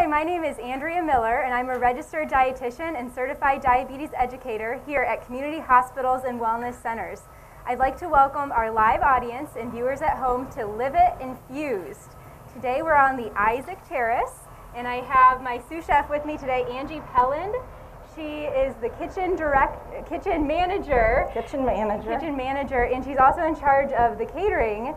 Hi, my name is Andrea Miller, and I'm a registered dietitian and certified diabetes educator here at community hospitals and wellness centers. I'd like to welcome our live audience and viewers at home to Live It Infused. Today we're on the Isaac Terrace, and I have my sous chef with me today, Angie Pelland. She is the kitchen manager, and she's also in charge of the catering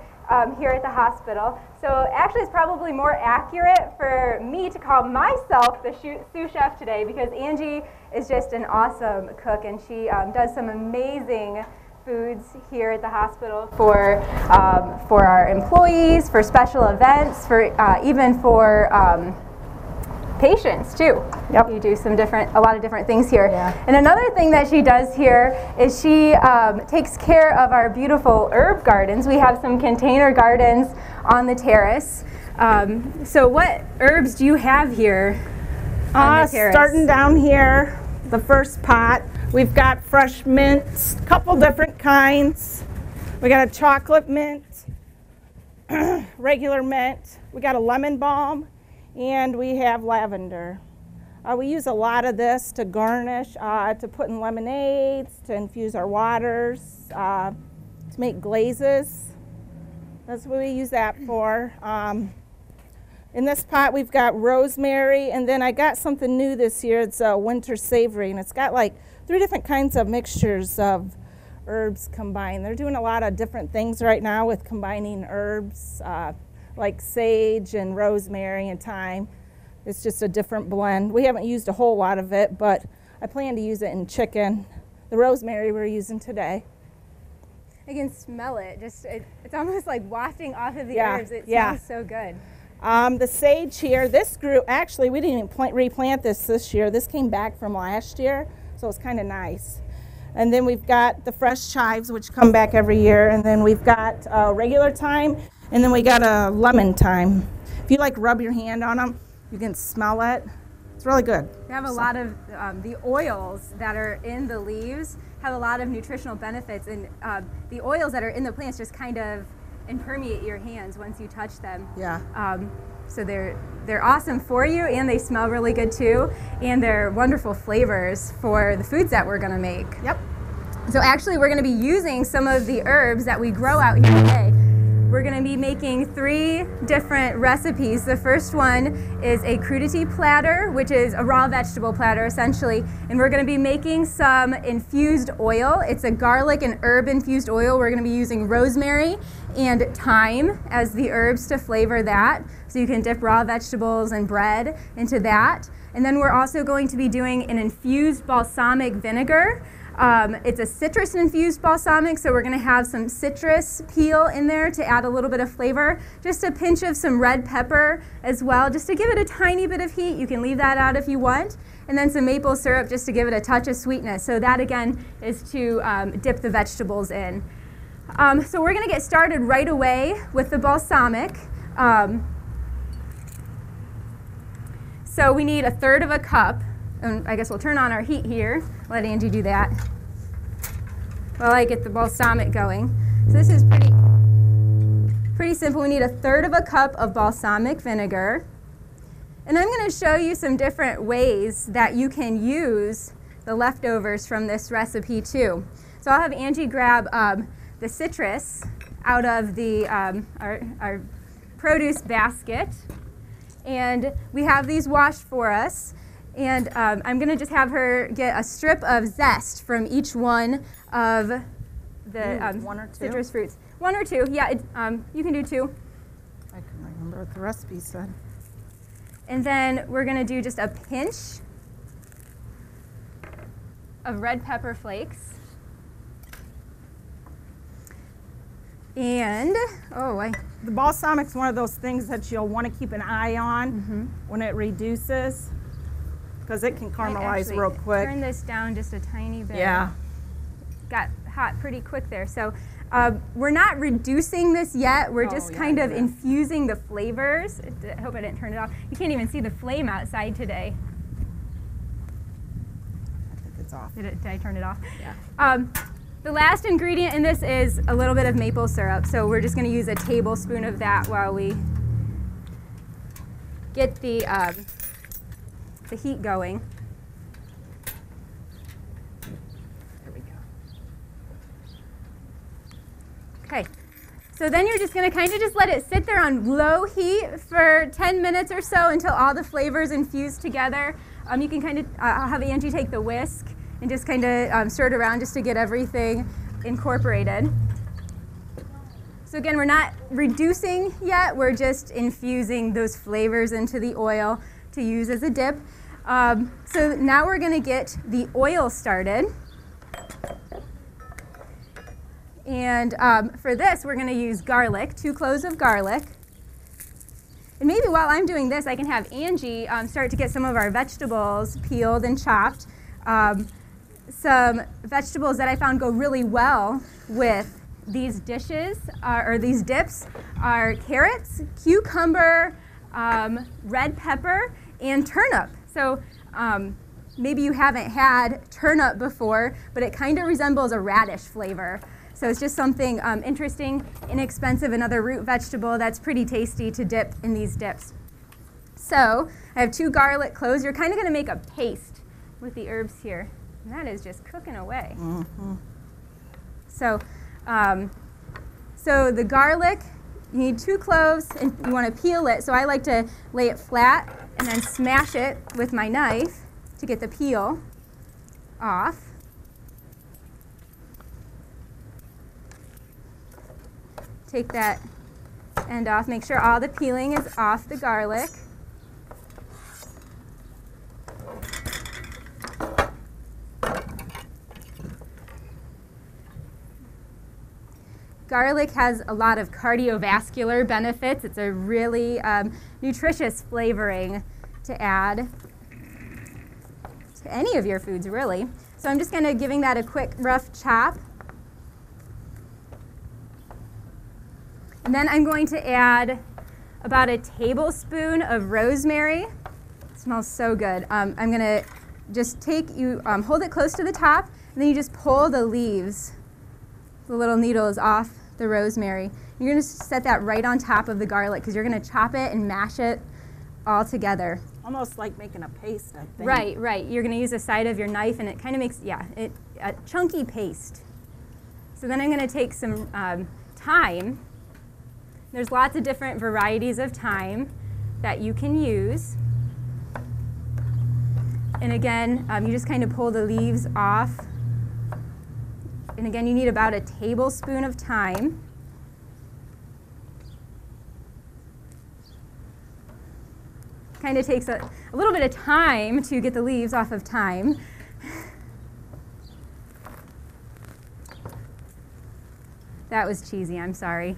here at the hospital. So actually it's probably more accurate for me to call myself the sous chef today, because Angie is just an awesome cook, and she does some amazing foods here at the hospital for our employees, for special events, for even for patients too. Yep. You do a lot of different things here. Yeah. And another thing that she does here is she takes care of our beautiful herb gardens. We have some container gardens on the terrace. So what herbs do you have here on the terrace? Starting down here, the first pot, we've got fresh mints, a couple different kinds. We got a chocolate mint, regular mint. We got a lemon balm, and we have lavender. We use a lot of this to garnish, to put in lemonades, to infuse our waters, to make glazes. That's what we use that for. In this pot we've got rosemary, and then I got something new this year. It's a winter savory, and it's got like 3 different kinds of mixtures of herbs combined. They're doing a lot of different things right now with combining herbs, like sage and rosemary and thyme. It's just a different blend. We haven't used a whole lot of it, but I plan to use it in chicken. The rosemary we're using today. I can smell it. It's almost like wafting off of the herbs. It smells so good. The sage here, this grew, actually we didn't even replant this year. This came back from last year, so it's kind of nice. And then we've got the fresh chives, which come back every year, and then we've got regular thyme, and then we got a lemon thyme. If you like rub your hand on them, you can smell it. It's really good. They have a lot of the oils that are in the leaves have a lot of nutritional benefits, and the oils that are in the plants just kind of impermeate your hands once you touch them. Yeah. So they're awesome for you, and they smell really good too, and they're wonderful flavors for the foods that we're going to make. Yep. So actually we're going to be using some of the herbs that we grow out here today. We're going to be making 3 different recipes. The first one is a crudité platter, which is a raw vegetable platter essentially, and we're going to be making some infused oil. It's a garlic and herb infused oil. We're going to be using rosemary and thyme as the herbs to flavor that, so you can dip raw vegetables and bread into that. And then we're also going to be doing an infused balsamic vinegar. It's a citrus-infused balsamic, so we're going to have some citrus peel in there to add a little bit of flavor. Just a pinch of some red pepper as well, just to give it a tiny bit of heat. You can leave that out if you want. And then some maple syrup just to give it a touch of sweetness. So that, again, is to dip the vegetables in. So we're going to get started right away with the balsamic. So we need 1/3 cup. And I guess we'll turn on our heat here. Let Angie do that while I get the balsamic going. So this is pretty simple. We need 1/3 cup of balsamic vinegar. And I'm going to show you some different ways that you can use the leftovers from this recipe too. So I'll have Angie grab the citrus out of the our produce basket. And we have these washed for us. And I'm going to just have her get a strip of zest from each one of the 1 or 2? Citrus fruits. 1 or 2, yeah, you can do 2. I can remember what the recipe said. And then we're going to do just a pinch of red pepper flakes. And, the balsamic's one of those things that you'll want to keep an eye on when it reduces, because it can caramelize real quick. Turn this down just a tiny bit. Yeah. Got hot pretty quick there. So we're not reducing this yet. We're just kind of infusing the flavors. I hope I didn't turn it off. You can't even see the flame outside today. I think it's off. Did I turn it off? Yeah. The last ingredient in this is a little bit of maple syrup. So we're just going to use a tablespoon of that while we get the the heat going. There we go. Okay, so then you're just gonna kind of just let it sit there on low heat for 10 minutes or so until all the flavors infuse together. You can kind of have Angie take the whisk and just kind of stir it around just to get everything incorporated. So again, we're not reducing yet, we're just infusing those flavors into the oil to use as a dip. So now we're gonna get the oil started. And for this, we're gonna use garlic, 2 cloves of garlic. And maybe while I'm doing this, I can have Angie start to get some of our vegetables peeled and chopped. Some vegetables that I found go really well with these dishes, or these dips, are carrots, cucumber, red pepper, and turnip. So maybe you haven't had turnip before, but it kind of resembles a radish flavor. So it's just something interesting, inexpensive, another root vegetable that's pretty tasty to dip in these dips. So I have 2 garlic cloves. You're kind of going to make a paste with the herbs here. And that is just cooking away. Mm-hmm. So the garlic, you need 2 cloves, and you want to peel it. So I like to lay it flat and then smash it with my knife to get the peel off. Take that end off. Make sure all the peeling is off the garlic. Garlic has a lot of cardiovascular benefits. It's a really nutritious flavoring to add to any of your foods, really. So I'm just going to giving that a quick rough chop. And then I'm going to add about a tablespoon of rosemary. It smells so good. I'm going to just hold it close to the top, and then you just pull the leaves, the little needles off the rosemary. You're going to set that right on top of the garlic because you're going to chop it and mash it all together. Almost like making a paste, I think. Right, right. You're going to use the side of your knife, and it kind of makes, a chunky paste. So then I'm going to take some thyme. There's lots of different varieties of thyme that you can use. And again, you just kind of pull the leaves off. And again, you need about a tablespoon of thyme. Kind of takes a little bit of time to get the leaves off of thyme. That was cheesy, I'm sorry.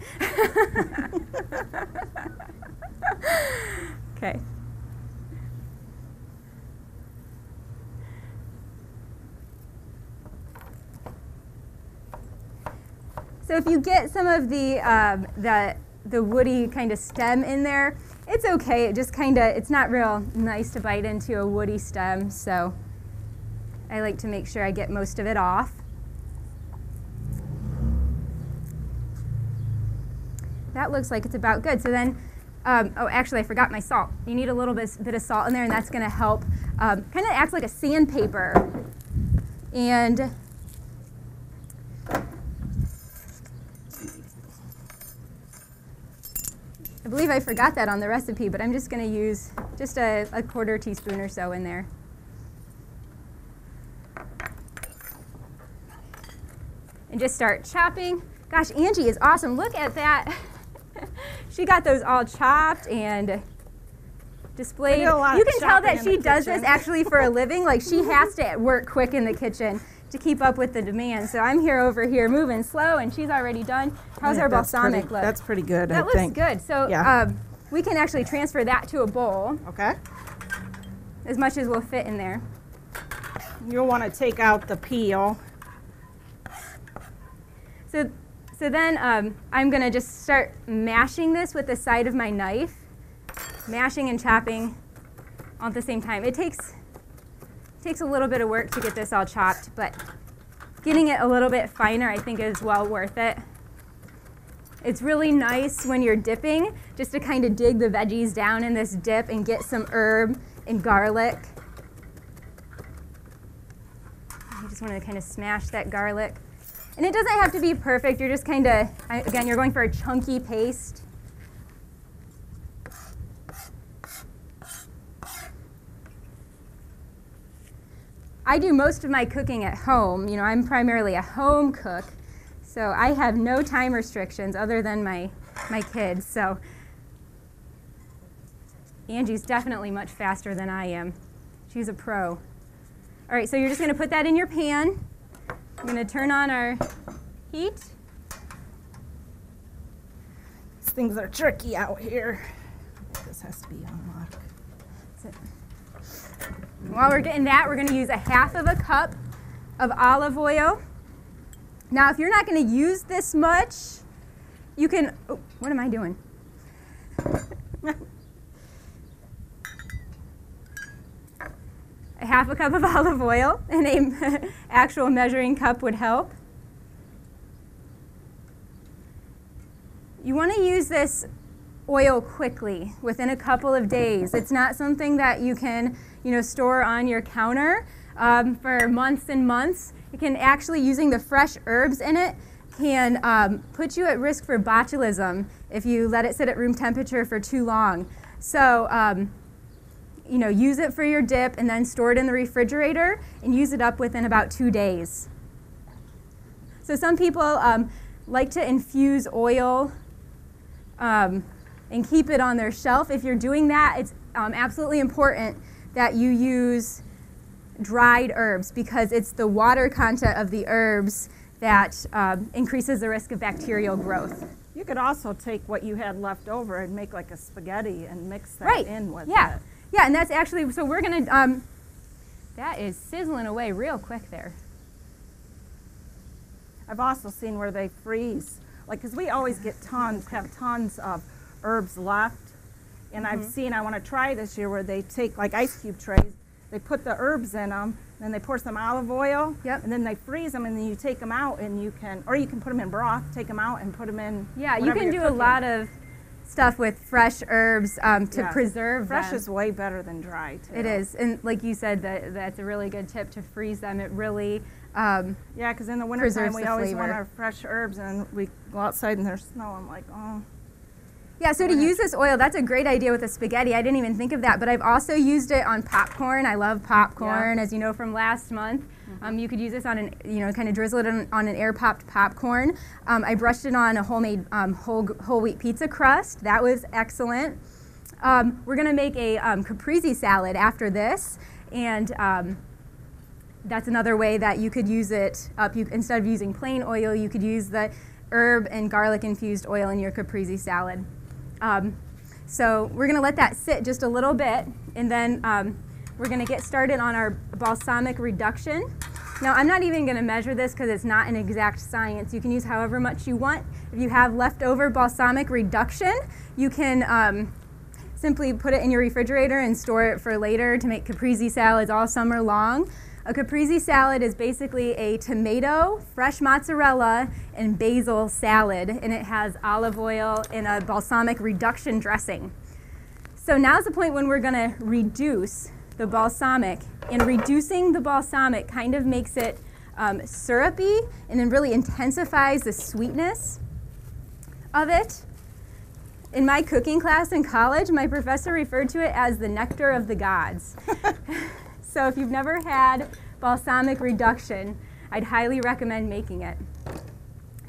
Okay. So if you get some of the woody kind of stem in there, it's okay. It just kind of, it's not real nice to bite into a woody stem, so I like to make sure I get most of it off. That looks like it's about good. So then, oh, actually, I forgot my salt. You need a little bit of salt in there, and that's going to help. Kind of acts like a sandpaper. And I believe I forgot that on the recipe, but I'm just going to use just a 1/4 teaspoon or so in there. And just start chopping. Gosh, Angie is awesome. Look at that. She got those all chopped and displayed. You can tell that she does this actually for a living. Like, she has to work quick in the kitchen to keep up with the demand. So I'm over here moving slow, and she's already done. How's our balsamic look? That's pretty good, I think. That looks good. So we can actually transfer that to a bowl. Okay. As much as will fit in there. You'll want to take out the peel. So then I'm going to just start mashing this with the side of my knife, mashing and chopping all at the same time. It takes a little bit of work to get this all chopped, but getting it a little bit finer I think is well worth it. It's really nice when you're dipping just to kind of dig the veggies down in this dip and get some herb and garlic just want to kind of smash that garlic. And it doesn't have to be perfect. You're just kind of, again, you're going for a chunky paste. I do most of my cooking at home. You know, I'm primarily a home cook, so I have no time restrictions other than my kids. So Angie's definitely much faster than I am. She's a pro. All right, so you're just going to put that in your pan. I'm going to turn on our heat. These things are tricky out here. This has to be unlocked. That's it. While we're getting that, we're going to use a half of a cup of olive oil. Now, if you're not going to use this much, you can, oh, what am I doing? A half a cup of olive oil, and an actual measuring cup would help. You want to use this oil quickly, within a couple of days. It's not something that you can, store on your counter for months and months. It can actually, using the fresh herbs in it, can put you at risk for botulism if you let it sit at room temperature for too long. So, use it for your dip and then store it in the refrigerator and use it up within about 2 days. So some people like to infuse oil and keep it on their shelf. If you're doing that, it's absolutely important that you use dried herbs, because it's the water content of the herbs that increases the risk of bacterial growth. You could also take what you had left over and make like a spaghetti and mix that in with it. Yeah, and that's actually, so we're going to, that is sizzling away real quick there. I've also seen where they freeze, because we always have tons of herbs left. And I've seen, I want to try this year, where they take like ice cube trays, they put the herbs in them, then they pour some olive oil, and then they freeze them, and then you take them out, and you can put them in broth, take them out and put them in. Yeah, you can do a lot of stuff with fresh herbs to preserve them. Fresh is way better than dry, too. It is, and like you said, that's a really good tip to freeze them. It really because in the wintertime we always want our fresh herbs, and we go outside and there's snow. I'm like, oh. Yeah, so to use this oil, that's a great idea with the spaghetti. I didn't even think of that, but I've also used it on popcorn. I love popcorn, as you know from last month. You could use this on kind of drizzle it on an air-popped popcorn. I brushed it on a homemade whole wheat pizza crust. That was excellent. We're going to make a Caprese salad after this, and that's another way that you could use it up. Instead of using plain oil, you could use the herb and garlic infused oil in your Caprese salad. So we're going to let that sit just a little bit, and then we're going to get started on our balsamic reduction. Now, I'm not even going to measure this because it's not an exact science. You can use however much you want. If you have leftover balsamic reduction, you can simply put it in your refrigerator and store it for later to make Caprese salads all summer long. A Caprese salad is basically a tomato, fresh mozzarella, and basil salad, and it has olive oil and a balsamic reduction dressing. So now's the point when we're going to reduce the balsamic, and reducing the balsamic kind of makes it syrupy, and it really intensifies the sweetness of it. In my cooking class in college, my professor referred to it as the nectar of the gods. So if you've never had balsamic reduction, I'd highly recommend making it.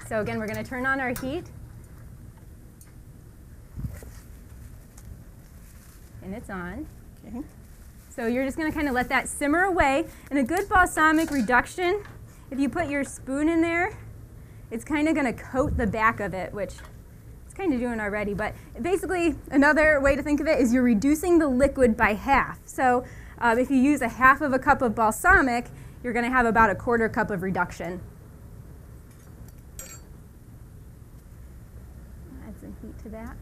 So again, we're going to turn on our heat. And it's on. Okay. So you're just going to kind of let that simmer away. And a good balsamic reduction, if you put your spoon in there, it's kind of going to coat the back of it, which it's kind of doing already. But basically, another way to think of it is you're reducing the liquid by half. So if you use a half of a cup of balsamic, you're going to have about a 1/4 cup of reduction. Add some heat to that.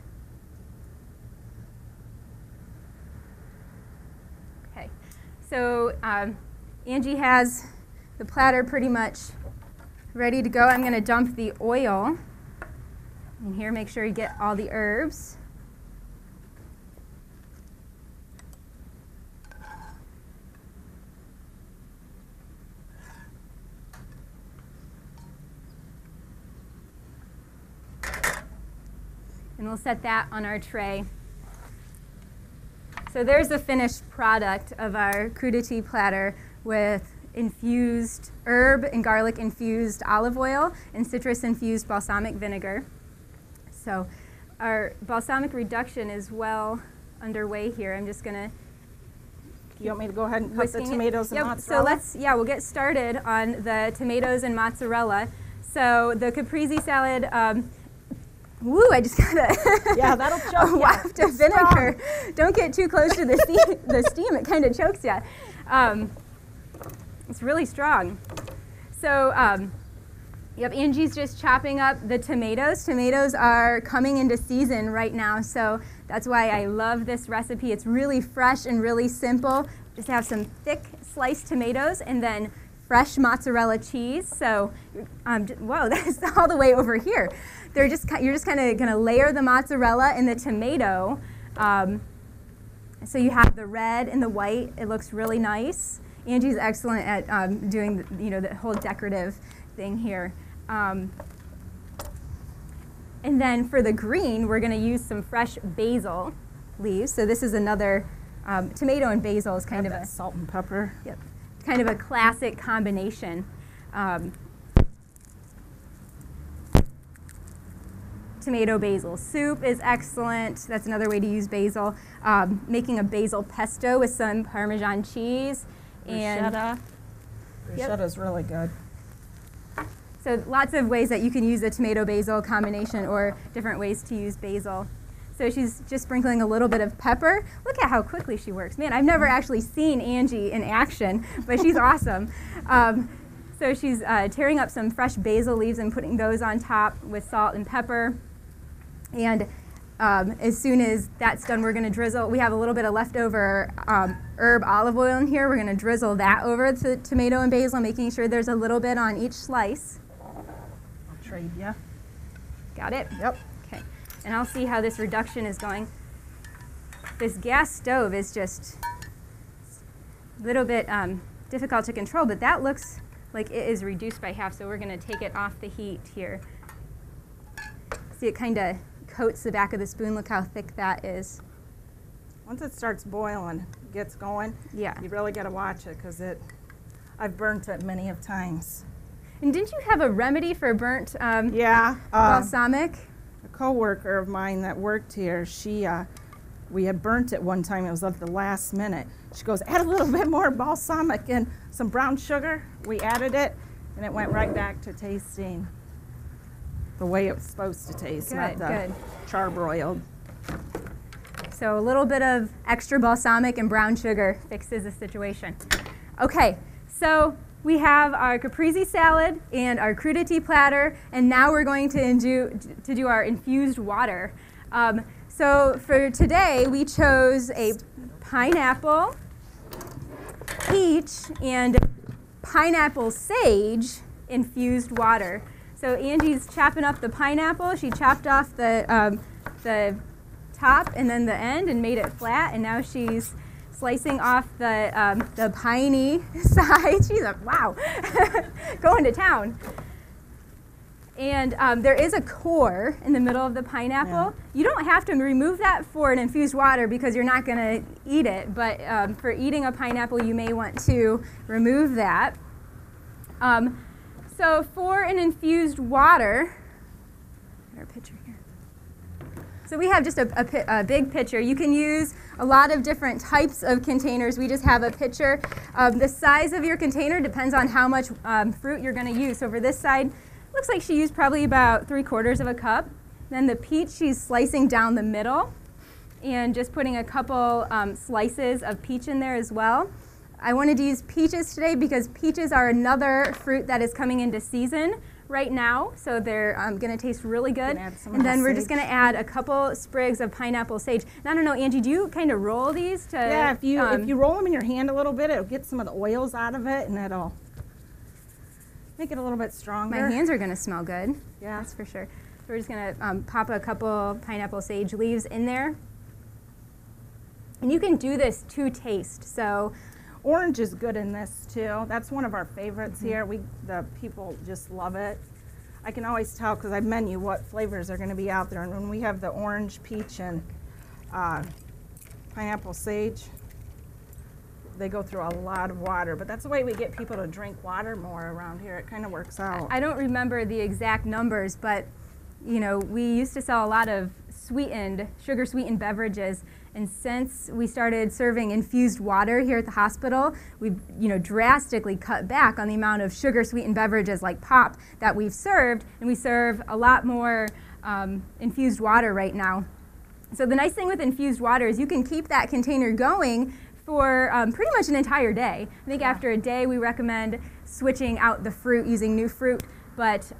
Okay, so Angie has the platter pretty much ready to go. I'm going to dump the oil in here. Make sure you get all the herbs. we'll set that on our tray. So there's the finished product of our crudité platter with infused herb and garlic infused olive oil and citrus infused balsamic vinegar. So our balsamic reduction is well underway here. I'm just gonna. You want me to go ahead and cut the tomatoes and mozzarella? So we'll get started on the tomatoes and mozzarella. So the Caprese salad, I just got yeah, that'll choke you. Waft of vinegar. Don't get too close to the steam. It kind of chokes you. It's really strong. So, Angie's just chopping up the tomatoes. Tomatoes are coming into season right now, so that's why I love this recipe. It's really fresh and really simple. Just have some thick sliced tomatoes and then fresh mozzarella cheese. So, whoa, that's all the way over here. You're just kind of going to layer the mozzarella and the tomato. So you have the red and the white. It looks really nice. Angie's excellent at doing the whole decorative thing here. And then for the green, we're going to use some fresh basil leaves. So this is another tomato and basil is kind of a salt and pepper. Yep, kind of a classic combination. Tomato basil soup is excellent. That's another way to use basil. Making a basil pesto with some Parmesan cheese. Bruschetta. Bruschetta is really good. So lots of ways that you can use the tomato basil combination or different ways to use basil. So she's just sprinkling a little bit of pepper. Look at how quickly she works. Man, I've never actually seen Angie in action, but she's awesome. So she's tearing up some fresh basil leaves and putting those on top with salt and pepper. And as soon as that's done, we're going to drizzle. We have a little bit of leftover herb olive oil in here. We're going to drizzle that over the tomato and basil, making sure there's a little bit on each slice. I'll trade you. Got it? Yep. Okay. And I'll see how this reduction is going. This gas stove is just a little bit difficult to control, but that looks like it is reduced by half, so we're going to take it off the heat here. See, it kind of coats the back of the spoon. Look how thick that is. Once it starts boiling, gets going, yeah, you really got to watch it because I've burnt it many of times. And didn't you have a remedy for burnt balsamic? A coworker of mine that worked here, we had burnt it one time. It was at the last minute. She goes, add a little bit more balsamic and some brown sugar. We added it, and it went right back to tasting the way it was supposed to taste, not the charbroiled. So a little bit of extra balsamic and brown sugar fixes the situation. Okay, so we have our caprese salad and our crudité platter, and now we're going to do our infused water. So for today, we chose a pineapple, peach, and pineapple sage infused water. So Angie's chopping up the pineapple. She chopped off the top and then the end and made it flat, and now she's slicing off the piney side. She's like, wow, going to town. And there is a core in the middle of the pineapple. Yeah. You don't have to remove that for an infused water because you're not going to eat it, but for eating a pineapple, you may want to remove that. So for an infused water, our picture here. So we have just a big pitcher. You can use a lot of different types of containers. We just have a pitcher. The size of your container depends on how much fruit you're going to use. So for this side, looks like she used probably about 3/4 of a cup. Then the peach, she's slicing down the middle and just putting a couple slices of peach in there as well. I wanted to use peaches today because peaches are another fruit that is coming into season right now, so they're going to taste really good. And then we're just going to add a couple sprigs of pineapple sage. And I don't know, Angie, do you kind of roll these to? Yeah, if you roll them in your hand a little bit, it'll get some of the oils out of it, and it'll make it a little bit stronger. My hands are going to smell good. Yeah, that's for sure. So we're just going to pop a couple pineapple sage leaves in there. And you can do this to taste. So orange is good in this too. That's one of our favorites here. The people just love it. I can always tell because I menu what flavors are going to be out there. And when we have the orange, peach, and pineapple sage, they go through a lot of water. But that's the way we get people to drink water more around here. It kind of works out. I don't remember the exact numbers, but you know, we used to sell a lot of sugar sweetened beverages, and since we started serving infused water here at the hospital, we've drastically cut back on the amount of sugar sweetened beverages like pop that we've served, and we serve a lot more infused water right now. So the nice thing with infused water is you can keep that container going for pretty much an entire day. I think after a day we recommend switching out the fruit, using new fruit, but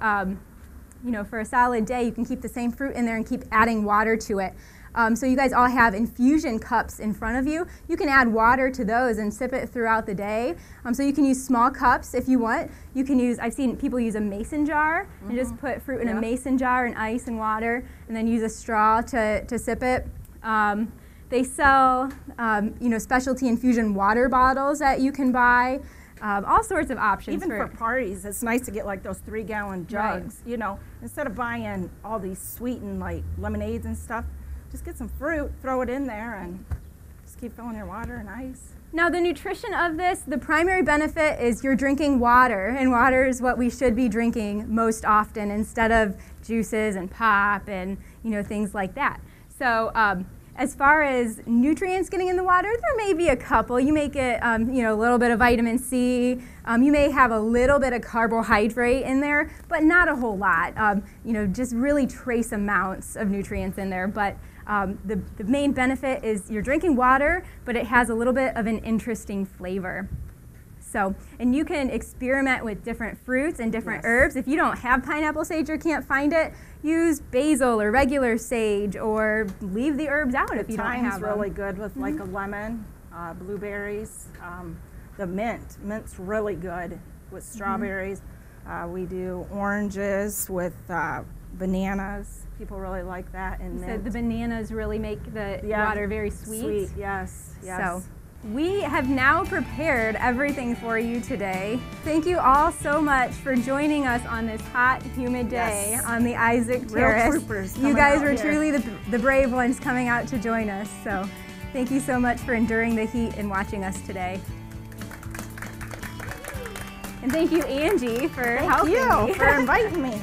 for a solid day, you can keep the same fruit in there and keep adding water to it. So you guys all have infusion cups in front of you. You can add water to those and sip it throughout the day. So you can use small cups if you want. You can use, I've seen people use a mason jar and just put fruit in a mason jar and ice and water, and then use a straw to sip it. They sell, specialty infusion water bottles that you can buy. All sorts of options. Even for parties, it's nice to get like those 3-gallon jugs, instead of buying all these sweetened like lemonades and stuff, just get some fruit, throw it in there, and just keep filling your water and ice. Now the nutrition of this, the primary benefit is you're drinking water, and water is what we should be drinking most often instead of juices and pop and things like that. So as far as nutrients getting in the water, there may be a couple. You may get, a little bit of vitamin C. You may have a little bit of carbohydrate in there, but not a whole lot. Just really trace amounts of nutrients in there. But the main benefit is you're drinking water, but it has a little bit of an interesting flavor. So, and you can experiment with different fruits and different herbs. If you don't have pineapple sage or can't find it, use basil or regular sage, or leave the herbs out if you don't have them. Thyme's really good with like a lemon, blueberries. The mint's really good with strawberries. We do oranges with bananas. People really like that. And so the bananas really make the water very sweet. Sweet, yes. So we have now prepared everything for you today. Thank you all so much for joining us on this hot, humid day on the Isaac Terrace. Real troopers. You guys were truly the brave ones coming out to join us. So thank you so much for enduring the heat and watching us today. And thank you, Angie, for helping me. Thank you for inviting me.